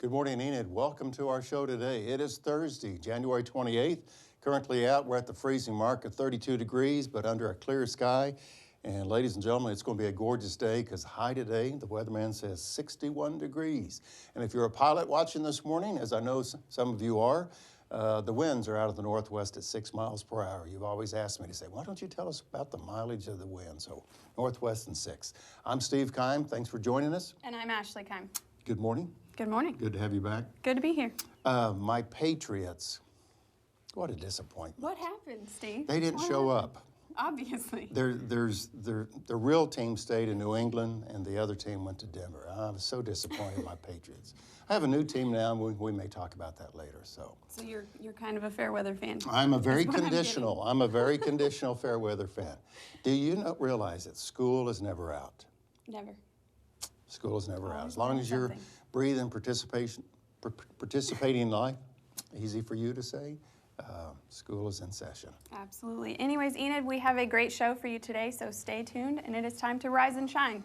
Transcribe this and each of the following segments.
Good morning, Enid. Welcome to our show today. It is Thursday, January 28th. Currently out, we're at the freezing mark of 32 degrees, but under a clear sky. And ladies and gentlemen, it's going to be a gorgeous day because high today, the weatherman says 61 degrees. And if you're a pilot watching this morning, as I know some of you are, the winds are out of the northwest at 6 miles per hour. You've always asked me to say, why don't you tell us about the mileage of the wind? So northwest and 6. I'm Steve Keim. Thanks for joining us. And I'm Ashley Keim. Good morning. Good morning. Good to have you back. Good to be here. My Patriots, what a disappointment. What happened, Steve? They didn't show up. Obviously. The real team stayed in New England, and the other team went to Denver. I was so disappointed in my Patriots. I have a new team now, and we may talk about that later. So you're kind of a fair weather fan. I'm a very conditional. I'm a very conditional fair weather fan. Do you not realize that school is never out? Never. School is never out. As long as you're breathing, participating in life, easy for you to say, school is in session. Absolutely. Anyways, Enid, we have a great show for you today, so stay tuned, and it is time to rise and shine.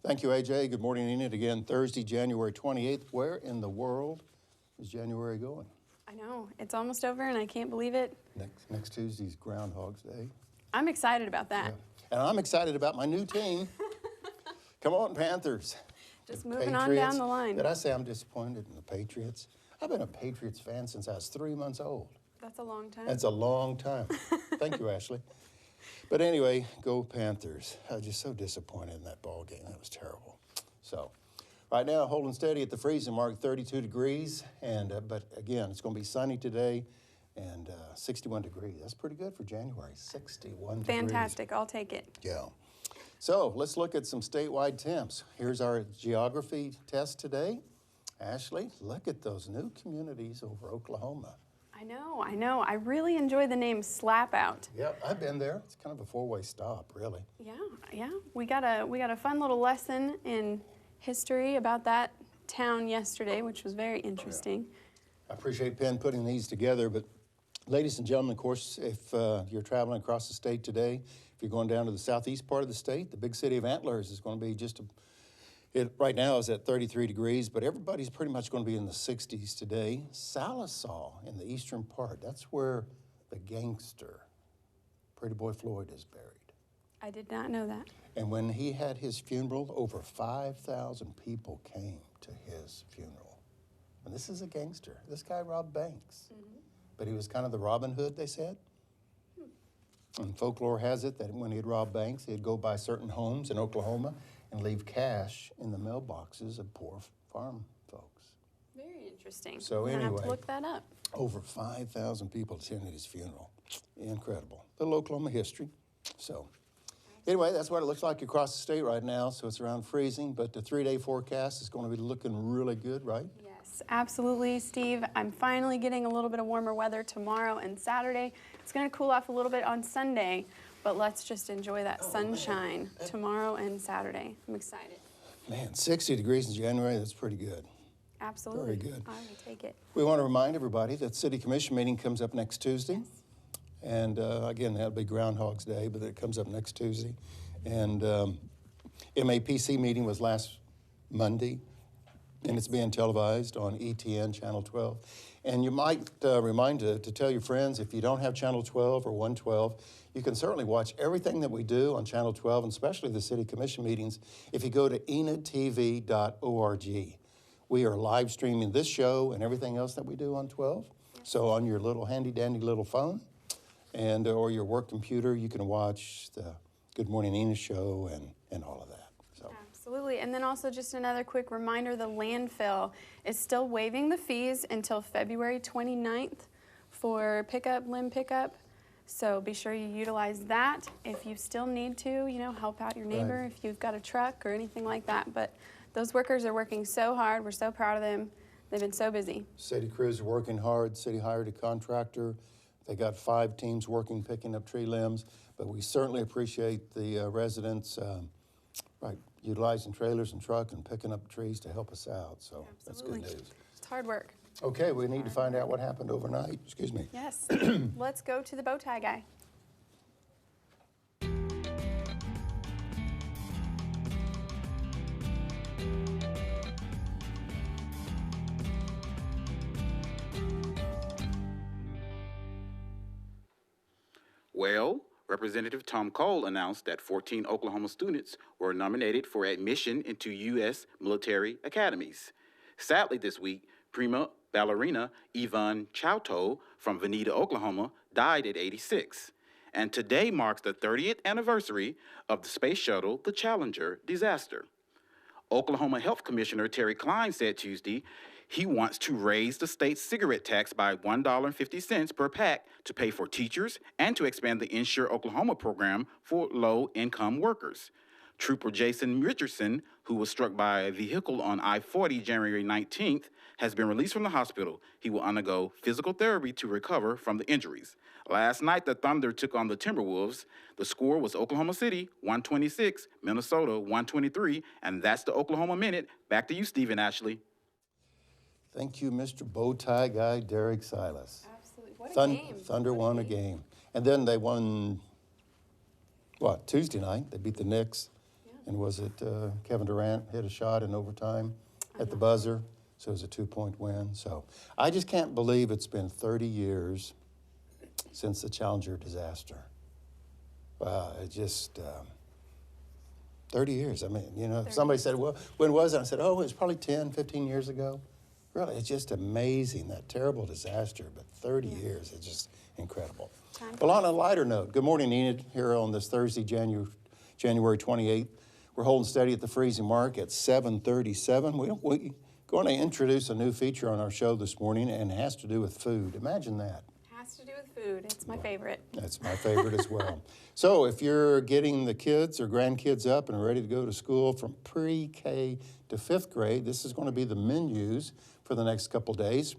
Thank you, AJ. Good morning, Enid. Again, Thursday, January 28th. Where in the world is January going? I know. It's almost over, and I can't believe it. Next Tuesday's Groundhog's Day. I'm excited about that. Yeah. And I'm excited about my new team. Come on, Panthers. Just moving on down the line. Did I say I'm disappointed in the Patriots? I've been a Patriots fan since I was 3 months old. That's a long time. That's a long time. Thank you, Ashley. But anyway, go Panthers. I was just so disappointed in that ball game. That was terrible. So right now, holding steady at the freezing mark, 32 degrees. And but again, it's going to be sunny today and 61 degrees. That's pretty good for January, 61 degrees. Fantastic. I'll take it. Yeah. So let's look at some statewide temps. Here's our geography test today. Ashley, look at those new communities over Oklahoma. I know. I really enjoy the name Slap Out. Yep, I've been there. It's kind of a four-way stop, really. Yeah. We got a fun little lesson in history about that town yesterday, which was very interesting. I appreciate Penn putting these together, but ladies and gentlemen, of course, if you're traveling across the state today, if you're going down to the southeast part of the state, the big city of Antlers is going to be it right now is at 33 degrees, but everybody's pretty much going to be in the 60s today. Silas in the eastern part, that's where the gangster, Pretty Boy Floyd, is buried. I did not know that. And when he had his funeral, over 5,000 people came to his funeral. And this is a gangster. This guy robbed banks. Mm-hmm. But he was kind of the Robin Hood, they said. And folklore has it that when he'd rob banks, he'd go by certain homes in Oklahoma and leave cash in the mailboxes of poor farm folks. Very interesting. So anyway, anyway, have to look that up. Over 5,000 people attended his funeral. Incredible. Little Oklahoma history. So anyway, that's what it looks like across the state right now. So it's around freezing, but the 3-day forecast is going to be looking really good, right? Yes, absolutely, Steve. I'm finally getting a little bit of warmer weather tomorrow and Saturday. It's going to cool off a little bit on Sunday. But let's just enjoy that sunshine tomorrow and Saturday. I'm excited. Man, 60 degrees in January, that's pretty good. Absolutely. Very good. I will take it. We want to remind everybody that City Commission meeting comes up next Tuesday. Yes. And again, that'll be Groundhog's Day, but it comes up next Tuesday. And MAPC meeting was last Monday, and it's being televised on ETN Channel 12. And you might remind to tell your friends, if you don't have Channel 12 or 112, you can certainly watch everything that we do on Channel 12, and especially the City Commission meetings, if you go to enidtv.org. we are live streaming this show and everything else that we do on 12. So on your little handy-dandy little phone and or your work computer, you can watch the Good Morning Enid show and all of that. So. Absolutely. And then also just another quick reminder, the landfill is still waiving the fees until February 29th for limb pickup. So be sure you utilize that if you still need to, help out your neighbor Right. if you've got a truck or anything like that. But those workers are working so hard. We're so proud of them. They've been so busy. City crews are working hard. City hired a contractor. They got 5 teams working, picking up tree limbs. But we certainly appreciate the residents utilizing trailers and truck and picking up trees to help us out. So Absolutely. That's good news. It's hard work. Okay, we need to find out what happened overnight. Excuse me. Yes. Let's go to the bow tie guy. Well, Representative Tom Cole announced that 14 Oklahoma students were nominated for admission into U.S. military academies. Sadly, this week, prima ballerina Yvonne Chouteau from Veneta, Oklahoma, died at 86. And today marks the 30th anniversary of the space shuttle, the Challenger, disaster. Oklahoma Health Commissioner Terry Kime said Tuesday he wants to raise the state's cigarette tax by $1.50 per pack to pay for teachers and to expand the Insure Oklahoma program for low-income workers. Trooper Jason Richardson, who was struck by a vehicle on I-40 January 19th, has been released from the hospital. He will undergo physical therapy to recover from the injuries. Last night, the Thunder took on the Timberwolves. The score was Oklahoma City, 126, Minnesota, 123, and that's the Oklahoma Minute. Back to you, Stephen Ashley. Thank you, Mr. Bowtie Guy, Derrick Silas. Absolutely. What a game. Thunder won a game. And then they won, Tuesday night? They beat the Knicks. Yeah. And was it Kevin Durant hit a shot in overtime at the buzzer? So it was a 2-point win. So I just can't believe it's been 30 years since the Challenger disaster. Wow, it just, 30 years. I mean, somebody said, well, when was it? I said, it was probably 10, 15 years ago. Really, it's just amazing, that terrible disaster, but 30 years, it's just incredible. Well, on a lighter note, Good Morning Enid here on this Thursday, January 28th. We're holding steady at the freezing mark at 7:37. We're going to introduce a new feature on our show this morning, and it has to do with food. Imagine that. Has to do with food. It's my favorite. That's my favorite as well. So if you're getting the kids or grandkids up and ready to go to school from pre-K to 5th grade, this is going to be the menus for the next couple days.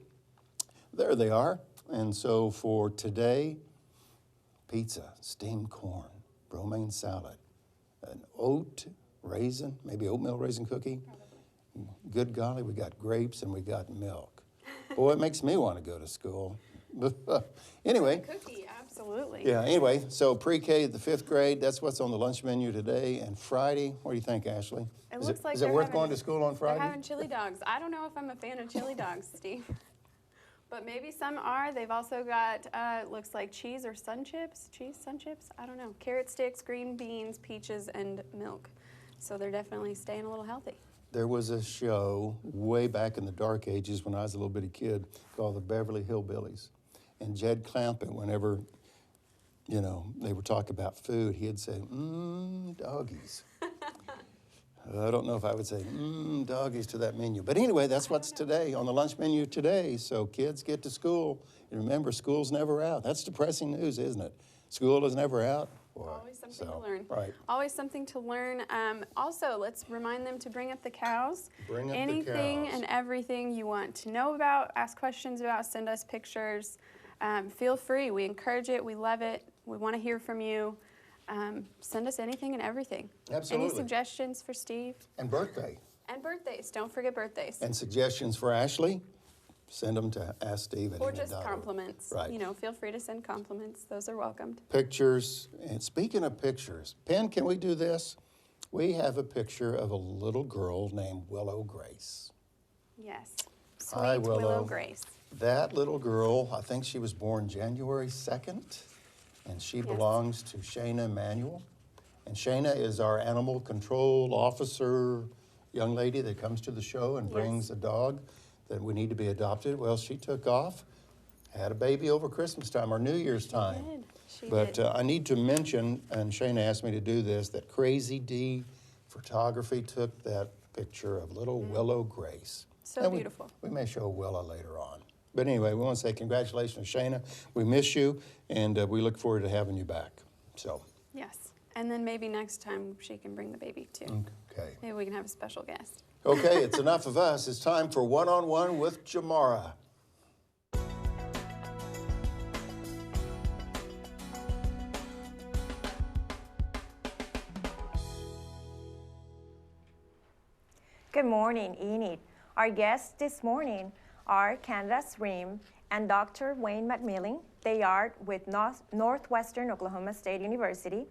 There they are. And so for today, pizza, steamed corn, romaine salad, an oatmeal raisin cookie. Good golly, we got grapes and we got milk. Boy, it makes me want to go to school. Anyway. Cookie, absolutely. Yeah, anyway, so pre-K to 5th grade, that's what's on the lunch menu today. And Friday, what do you think, Ashley? Is it worth going to school on Friday? They're having chili dogs. I don't know if I'm a fan of chili dogs, Steve. But maybe some are. They've also got, looks like cheese or sun chips. Cheese, sun chips? I don't know. Carrot sticks, green beans, peaches, and milk. So they're definitely staying a little healthy. There was a show way back in the dark ages when I was a little bitty kid called the Beverly Hillbillies. And Jed Clampett, whenever, they were talking about food, he'd say, doggies. I don't know if I would say, doggies to that menu. But anyway, that's what's today, on the lunch menu today. So kids get to school. And remember, school's never out. That's depressing news, isn't it? School is never out. Boy. Always something to learn. Right. Always something to learn. Also, let's remind them to bring up the cows. Bring up Anything the cows. and everything you want to know about, ask questions about, send us pictures. Feel free. We encourage it. We love it. We want to hear from you. Send us anything and everything. Absolutely. Any suggestions for Steve? And birthday. And birthdays. Don't forget birthdays. And suggestions for Ashley, send them to Ask Steve. Or just compliments. Right. Feel free to send compliments. Those are welcomed. Pictures. And speaking of pictures, Penn, can we do this? We have a picture of a little girl named Willow Grace. Yes. Hi, Sweet Willow Grace. That little girl, I think she was born January 2nd, and she belongs to Shayna Emanuel. And Shayna is our animal control officer, young lady that comes to the show and Yes. brings a dog that we need to be adopted. Well, she took off, had a baby over Christmas time or New Year's time. She But did. I need to mention, and Shayna asked me to do this, that Crazy D Photography took that picture of little Willow Grace. So And beautiful. We may show Willa later on. But anyway, we want to say congratulations, Shayna. We miss you, and we look forward to having you back. So, Yes. And then maybe next time she can bring the baby too. okay. Maybe we can have a special guest. Okay, it's enough of us. It's time for One-on-One with Jomara. Good morning, Enid. Our guests this morning are Candance, Reim, and Dr. Wayne McMillin. They are with Northwestern Oklahoma State University,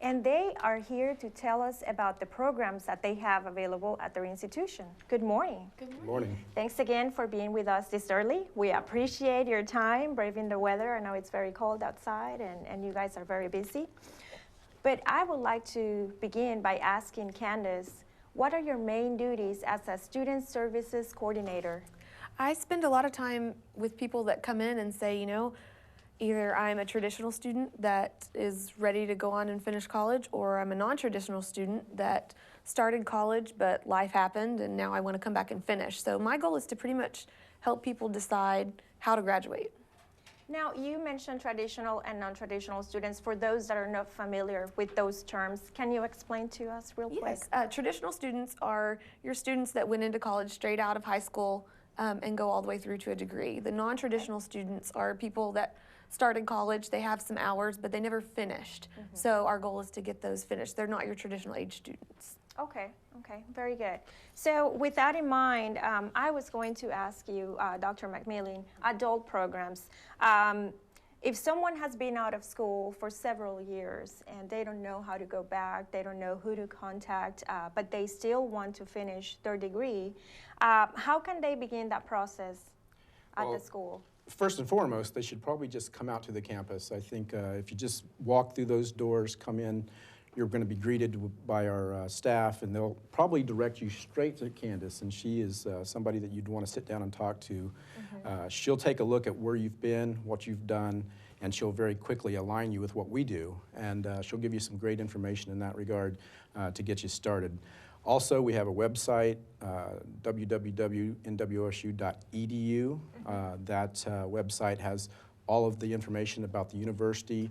and they are here to tell us about the programs that they have available at their institution. Good morning. Good Morning. Thanks again for being with us this early. We appreciate your time, braving the weather. I know it's very cold outside, and you guys are very busy. But I would like to begin by asking Candance, what are your main duties as a student services coordinator? I spend a lot of time with people that come in and say, you know, either I'm a traditional student that is ready to go on and finish college, or I'm a non-traditional student that started college but life happened and now I want to come back and finish. So my goal is to pretty much help people decide how to graduate. Now, you mentioned traditional and non-traditional students. For those that are not familiar with those terms, can you explain to us real quick? Yes, traditional students are your students that went into college straight out of high school and go all the way through to a degree. The non-traditional students are people that started college, they have some hours, but they never finished. So our goal is to get those finished. They're not your traditional age students. Okay, very good. So with that in mind, I was going to ask you, Dr. McMillin, adult programs. If someone has been out of school for several years and they don't know how to go back, they don't know who to contact, but they still want to finish their degree, how can they begin that process at the school? First and foremost, they should probably just come out to the campus. I think if you just walk through those doors, come in, you're going to be greeted by our staff, and they'll probably direct you straight to Candance, and she is somebody that you'd want to sit down and talk to. She'll take a look at where you've been, what you've done, and she'll very quickly align you with what we do, and she'll give you some great information in that regard to get you started. Also, we have a website, www.nwsu.edu. That website has all of the information about the university,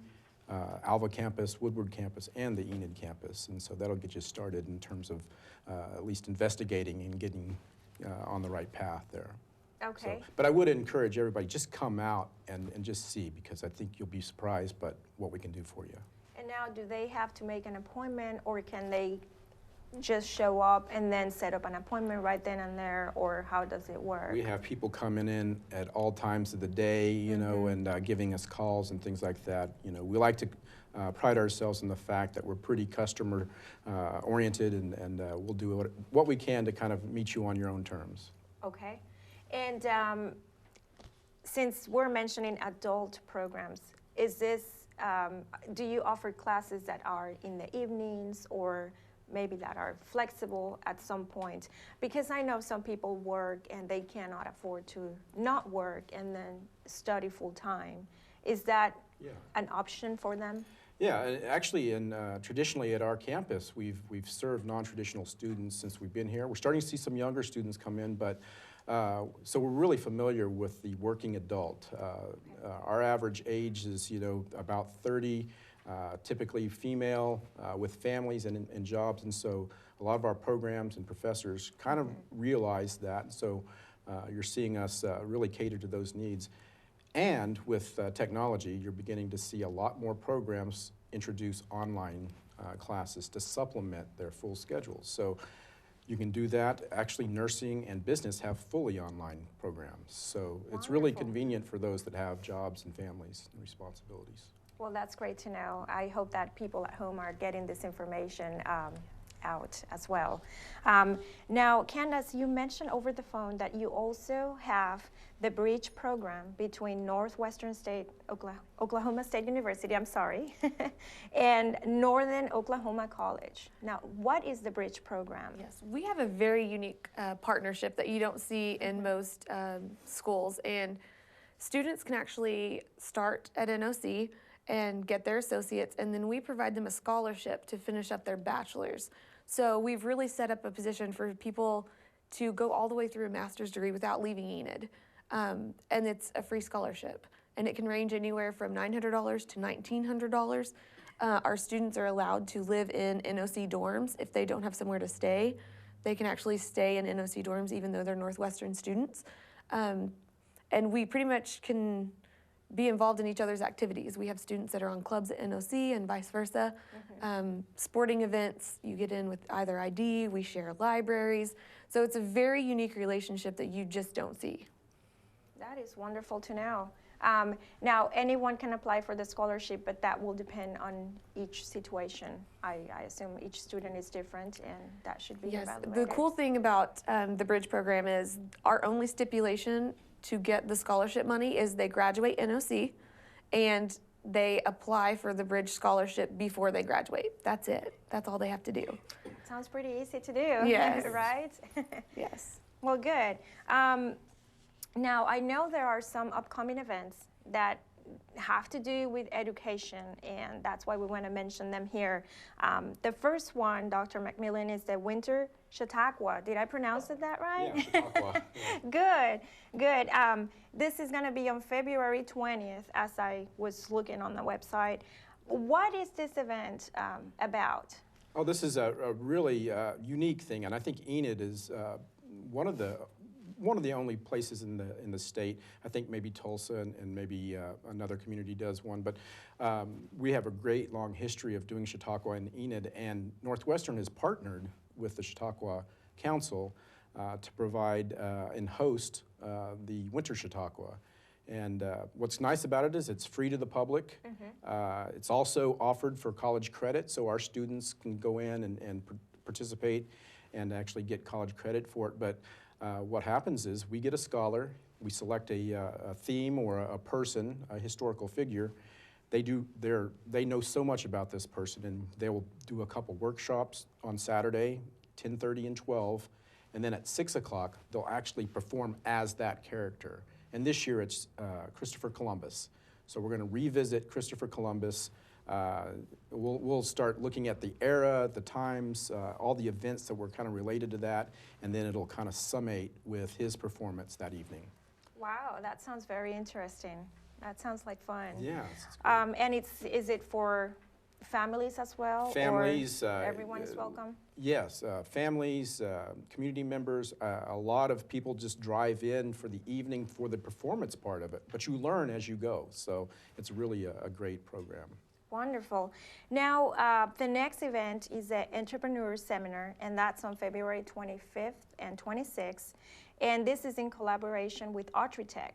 Alva campus, Woodward campus, and the Enid campus. And so that'll get you started in terms of at least investigating and getting on the right path there. Okay. So, but I would encourage everybody, just come out and just see, because I think you'll be surprised by what we can do for you. And now, do they have to make an appointment, or can they just show up and then set up an appointment right then and there, or how does it work? We have people coming in at all times of the day, you know, and giving us calls and things like that. You know, we like to pride ourselves in the fact that we're pretty customer oriented, and we'll do what we can to kind of meet you on your own terms. Okay. And since we're mentioning adult programs, is this, do you offer classes that are in the evenings, or maybe that are flexible at some point? Because I know some people work and they cannot afford to not work and then study full time. Is that an option for them? Yeah, actually, traditionally at our campus, we've served non-traditional students since we've been here. We're starting to see some younger students come in, but so we're really familiar with the working adult. Our average age is, you know, about 30. Typically female with families and jobs, and so a lot of our programs and professors kind of realize that, so you're seeing us really cater to those needs. And with technology, you're beginning to see a lot more programs introduce online classes to supplement their full schedules. So you can do that. Actually, nursing and business have fully online programs, so it's really convenient for those that have jobs and families and responsibilities. Well, that's great to know. I hope that people at home are getting this information out as well. Now, Candace, you mentioned over the phone that you also have the bridge program between Northwestern State, Oklahoma State University, I'm sorry, and Northern Oklahoma College. Now, what is the bridge program? Yes, we have a very unique partnership that you don't see in most schools, and students can actually start at NOC and get their associates, and then we provide them a scholarship to finish up their bachelor's. So we've really set up a position for people to go all the way through a master's degree without leaving Enid. And it's a free scholarship, and it can range anywhere from $900 to $1,900. Our students are allowed to live in NOC dorms if they don't have somewhere to stay. They can actually stay in NOC dorms even though they're Northwestern students. And we pretty much can be involved in each other's activities. We have students that are on clubs at NOC and vice versa. Sporting events, you get in with either ID, we share libraries. So it's a very unique relationship that you just don't see. That is wonderful to know. Now, anyone can apply for the scholarship, but that will depend on each situation. I assume each student is different, and that should be evaluated. The cool thing about the Bridge program is our only stipulation to get the scholarship money is they graduate NOC, and they apply for the Bridge scholarship before they graduate. That's it. That's all they have to do. Sounds pretty easy to do, yes. right? Yes. Well, good. Now, I know there are some upcoming events that have to do with education, and that's why we want to mention them here. The first one, Dr. McMillin, is the Winter Chautauqua. Did I pronounce that right? Yeah, Chautauqua. Good, good. This is going to be on February 20th, as I was looking on the website. What is this event about? Oh, this is a really unique thing, and I think Enid is one of the only places in the state. I think maybe Tulsa and maybe another community does one, but we have a great long history of doing Chautauqua and Enid, and Northwestern has partnered with the Chautauqua Council to provide and host the Winter Chautauqua. And what's nice about it is it's free to the public. It's also offered for college credit, so our students can go in and participate and actually get college credit for it. But what happens is we get a scholar, we select a theme or a person, a historical figure. They know so much about this person, and they will do a couple workshops on Saturday, 10:30 and 12, and then at 6 o'clock, they'll actually perform as that character. And this year it's Christopher Columbus. So we're gonna revisit Christopher Columbus. We'll start looking at the era, the times, all the events that were kind of related to that, and then it'll kind of summate with his performance that evening. Wow, that sounds very interesting. That sounds like fun. Yeah. And is it for families as well? Families. Or everyone is welcome? Yes, families, community members. A lot of people just drive in for the evening for the performance part of it, but you learn as you go. So it's really a great program. Wonderful. Now, the next event is the Entrepreneur Seminar, and that's on February 25th and 26th. And this is in collaboration with Ortiz.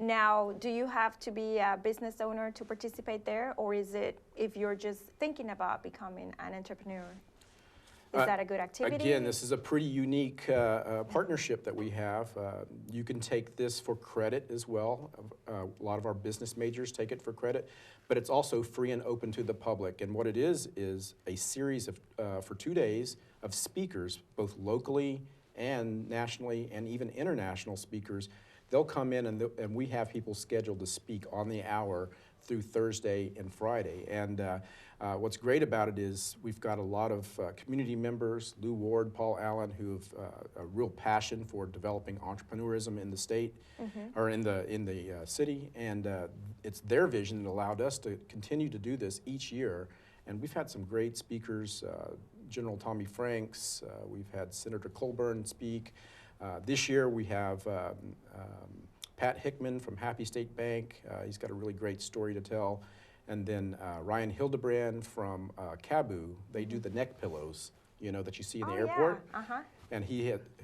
Now, do you have to be a business owner to participate there, or is it if you're just thinking about becoming an entrepreneur? Is that a good activity? Again, this is a pretty unique partnership that we have. You can take this for credit as well. A lot of our business majors take it for credit, but it's also free and open to the public. And what it is a series of, for 2 days, of speakers, both locally and nationally and even international speakers. They'll come in and we have people scheduled to speak on the hour through Thursday and Friday. And what's great about it is we've got a lot of community members, Lou Ward, Paul Allen, who have a real passion for developing entrepreneurism in the state or in the city. And it's their vision that allowed us to continue to do this each year. And we've had some great speakers, General Tommy Franks, we've had Senator Colburn speak. This year we have Pat Hickman from Happy State Bank. He's got a really great story to tell. And then Ryan Hildebrand from Cabu. They do the neck pillows, you know, that you see in the airport. Yeah. And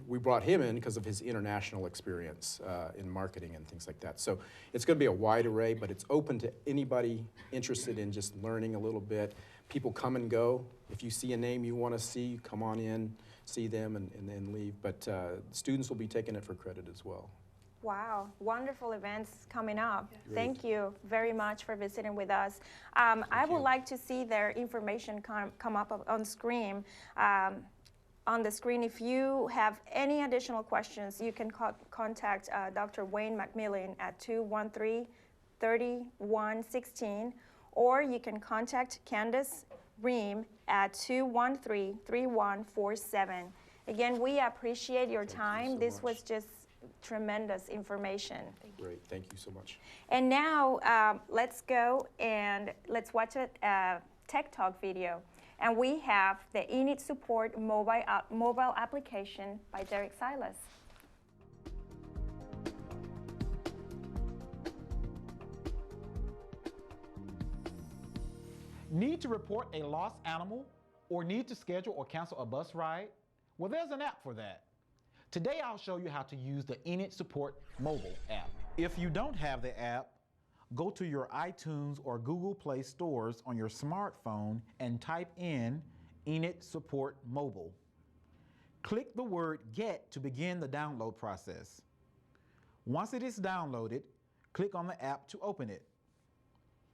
we brought him in because of his international experience in marketing and things like that. So it's going to be a wide array, but it's open to anybody interested in just learning a little bit. people come and go. If you see a name you want to see, come on in, see them, and then leave. But students will be taking it for credit as well. Wow, wonderful events coming up. Yes. Thank you very much for visiting with us. I would like to see their information come up on screen. On the screen, if you have any additional questions, you can contact Dr. Wayne McMillin at 213-3116, or you can contact Candance Reim at 213-3147. Again, we appreciate your time. So this much. was just tremendous information. Great, thank you so much. And now let's go and let's watch a Tech Talk video. And we have the Enid Support mobile application by Derrick Silas. Need to report a lost animal or need to schedule or cancel a bus ride? Well, there's an app for that. Today I'll show you how to use the Enid Support mobile app. If you don't have the app, go to your iTunes or Google Play stores on your smartphone and type in Enid Support Mobile. Click the word Get to begin the download process. Once it is downloaded, click on the app to open it.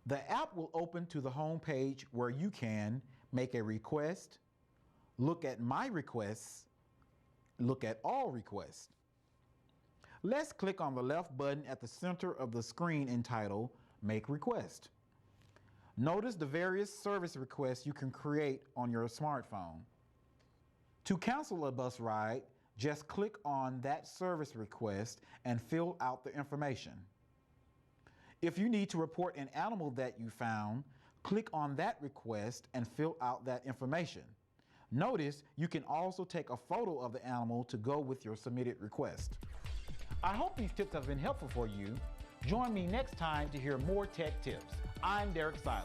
The app will open to the home page where you can make a request, look at My Requests, look at All Requests. Let's click on the left button at the center of the screen entitled Make Request. Notice the various service requests you can create on your smartphone. To cancel a bus ride, just click on that service request and fill out the information. If you need to report an animal that you found, click on that request and fill out that information. Notice you can also take a photo of the animal to go with your submitted request. I hope these tips have been helpful for you. Join me next time to hear more tech tips. I'm Derrick Silas.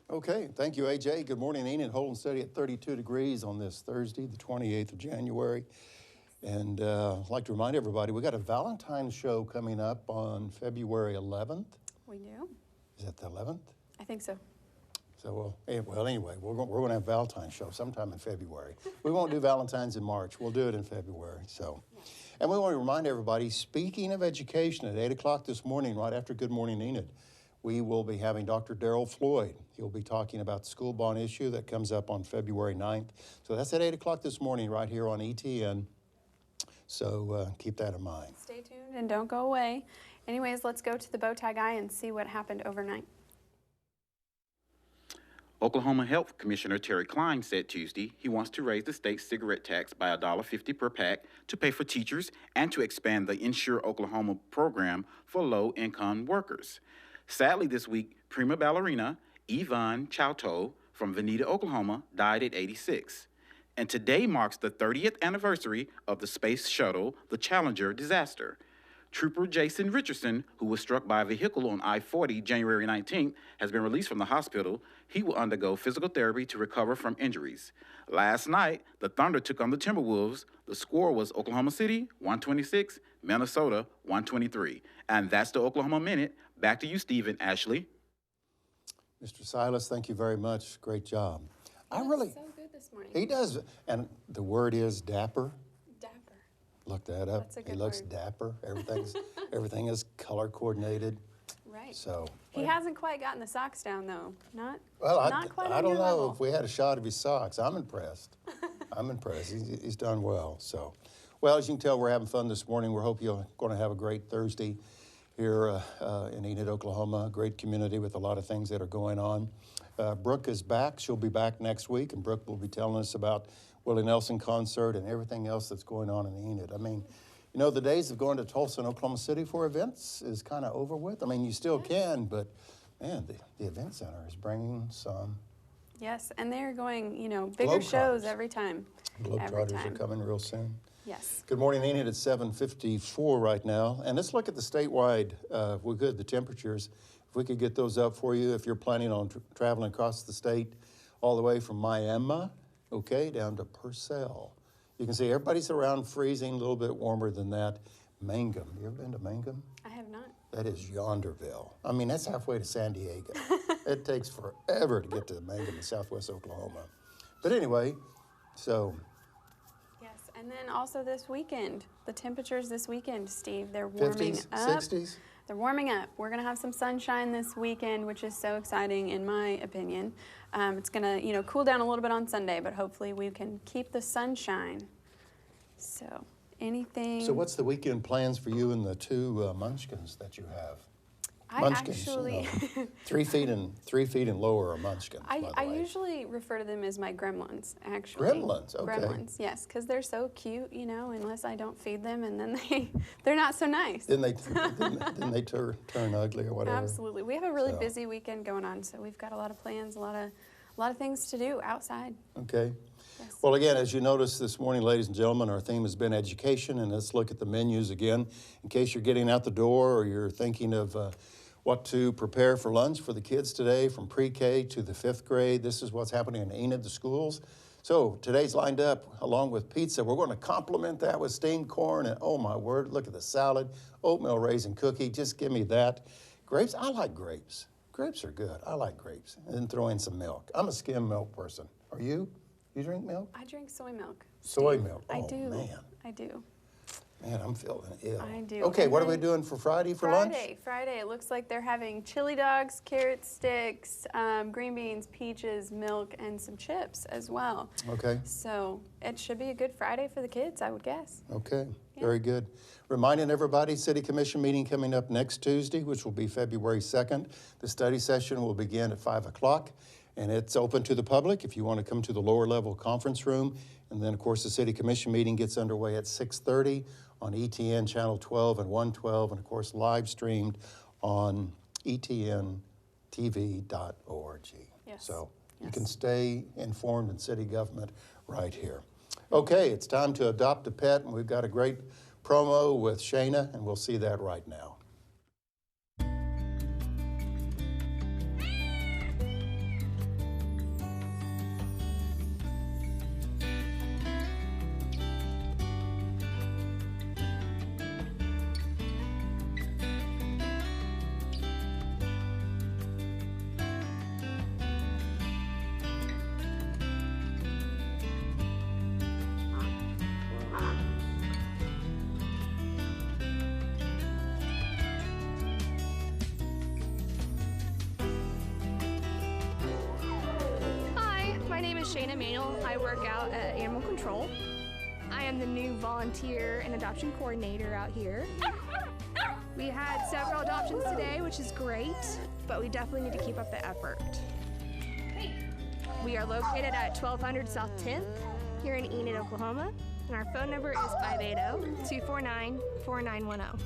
Okay, thank you, AJ. Good morning, Enid. Holding steady at 32 degrees on this Thursday, the 28th of January. And I'd like to remind everybody, we got a Valentine's show coming up on February 11th. We do? Is that the 11th? I think so. So, anyway, we're going to have a Valentine's show sometime in February. We won't do Valentine's in March. We'll do it in February. So, and we want to remind everybody, speaking of education, at 8 o'clock this morning, right after Good Morning Enid, we will be having Dr. Darrell Floyd. He'll be talking about the school bond issue that comes up on February 9th. So that's at 8 o'clock this morning right here on ETN. So keep that in mind. Stay tuned and don't go away. Anyways, let's go to the bow tie guy and see what happened overnight. Oklahoma Health Commissioner Terry Kime said Tuesday he wants to raise the state's cigarette tax by $1.50 per pack to pay for teachers and to expand the Insure Oklahoma program for low-income workers. Sadly, this week, prima ballerina Yvonne Chouteau from Veneta, Oklahoma, died at 86. And today marks the 30th anniversary of the space shuttle, the Challenger disaster. Trooper Jason Richardson, who was struck by a vehicle on I-40 January 19th, has been released from the hospital. He will undergo physical therapy to recover from injuries. Last night, the Thunder took on the Timberwolves. The score was Oklahoma City, 126, Minnesota, 123. And that's the Oklahoma Minute. Back to you, Steve and Ashley. Mr. Silas, thank you very much. Great job. So good this morning. He does, and the word is dapper. Dapper. Look that up. That's a He good looks word. dapper. Everything is color coordinated. Right. So. He hasn't quite gotten the socks down, though. Not quite I on don't your know level. if we had a shot of his socks. I'm impressed. I'm impressed. He's done well. So, well, as you can tell, we're having fun this morning. We hope you're going to have a great Thursday here in Enid, Oklahoma. A great community with a lot of things that are going on. Brooke is back. She'll be back next week, and Brooke will be telling us about Willie Nelson concert and everything else that's going on in Enid. I mean, you know, the days of going to Tulsa and Oklahoma City for events is kind of over with. I mean, you still can, but man, the event center is bringing some. Yes, and they're going, bigger shows every time. Globetrotters are coming real soon. Yes. Good morning, Enid. It's 7:54 right now. And let's look at the statewide, if we could, the temperatures. If we could get those up for you, if you're planning on traveling across the state all the way from Miami, okay, down to Purcell. You can see everybody's around freezing, a little bit warmer than that. Mangum. You ever been to Mangum? I have not. That is Yonderville. I mean, that's halfway to San Diego. It takes forever to get to Mangum in southwest Oklahoma. But anyway, so. Yes, and then also this weekend, the temperatures this weekend, Steve, they're warming 50s, up. 60s? They're warming up. We're going to have some sunshine this weekend, which is so exciting in my opinion. It's going to, cool down a little bit on Sunday, but hopefully we can keep the sunshine. So, anything? So what's the weekend plans for you and the two munchkins that you have? I Munchkins, actually, 3 feet and lower are munchkins, by the I way. usually refer to them as my gremlins, actually. Gremlins, okay. Gremlins, yes, because they're so cute, unless I don't feed them, and then they're not so nice. Then they turn ugly or whatever. Absolutely. We have a really So. busy weekend going on, so we've got a lot of plans, a lot of things to do outside. Okay. Yes. Well, again, as you noticed this morning, ladies and gentlemen, our theme has been education, and let's look at the menus again. In case you're getting out the door or you're thinking of what to prepare for lunch for the kids today, from pre-K to the 5th grade, this is what's happening in Enid, the schools. So today's lined up along with pizza. We're going to complement that with steamed corn, and oh my word, look at the salad, oatmeal raisin cookie, just give me that. Grapes, I like grapes. Grapes are good, I like grapes. And then throw in some milk. I'm a skim milk person. Are you? You drink milk? I drink soy milk. Soy Steve. milk. I Oh, do. man. I do. Man, I'm feeling ill. I do. Okay, And what are we then doing for Friday for lunch? Friday. It looks like they're having chili dogs, carrot sticks, green beans, peaches, milk, and some chips as well. Okay. So it should be a good Friday for the kids, I would guess. Okay, very good. Reminding everybody, City Commission meeting coming up next Tuesday, which will be February 2nd. The study session will begin at 5 o'clock, and it's open to the public if you want to come to the lower level conference room. And then, of course, the City Commission meeting gets underway at 6:30 on ETN Channel 12 and 112, and of course, live streamed on etntv.org. Yes. So you Yes. can stay informed in city government right here. Okay, it's time to adopt a pet, and we've got a great promo with Shayna, and we'll see that right now. Hi, my name is Shayna Manuel. I work out at Animal Control. I am the new volunteer and adoption coordinator out here. We had several adoptions today, which is great, but we definitely need to keep up the effort. We are located at 1200 South 10th here in Enid, Oklahoma, and our phone number is 580-249-4910.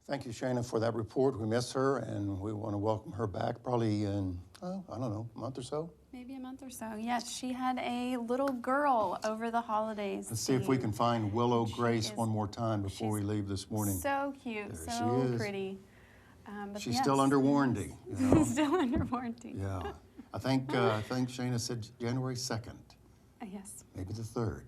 Thank you, Shayna, for that report. We miss her, and we want to welcome her back probably in, I don't know, a month or so. Maybe a month or so. Yes, she had a little girl over the holidays. Let's see if we can find Willow She Grace is- one more time before we she's leave this morning. So cute, There she so is. pretty. But She's yes, still under warranty. You know? Still under warranty. Yeah. I think Shayna said January 2nd, Yes, maybe the 3rd,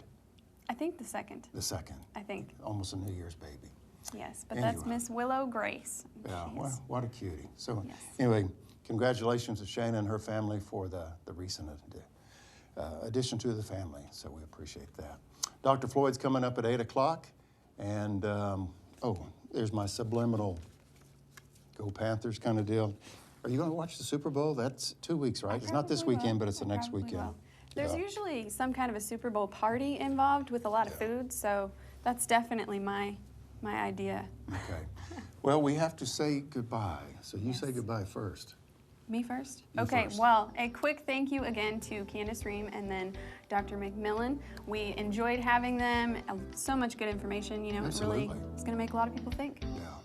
I think the second. the 2nd. I think. Almost a New Year's baby. Yes, but that's Anyway. Miss Willow Grace. Yeah, She is- what a cutie. So Yes. anyway, congratulations to Shayna and her family for the recent addition to the family. So we appreciate that. Dr. Floyd's coming up at 8 o'clock. And, there's my subliminal Go Panthers kind of deal. Are you going to watch the Super Bowl? That's 2 weeks, right? It's not this Probably weekend, will. but it's the I next probably weekend. will. There's Yeah. usually some kind of a Super Bowl party involved with a lot of food, so that's definitely my idea. Okay. Well, we have to say goodbye. So you say goodbye first. Me first? You Okay, first. well, a quick thank you again to Candace Reim and then Dr. McMillin. We enjoyed having them. So much good information, it really Absolutely. is going to make a lot of people think. Yeah.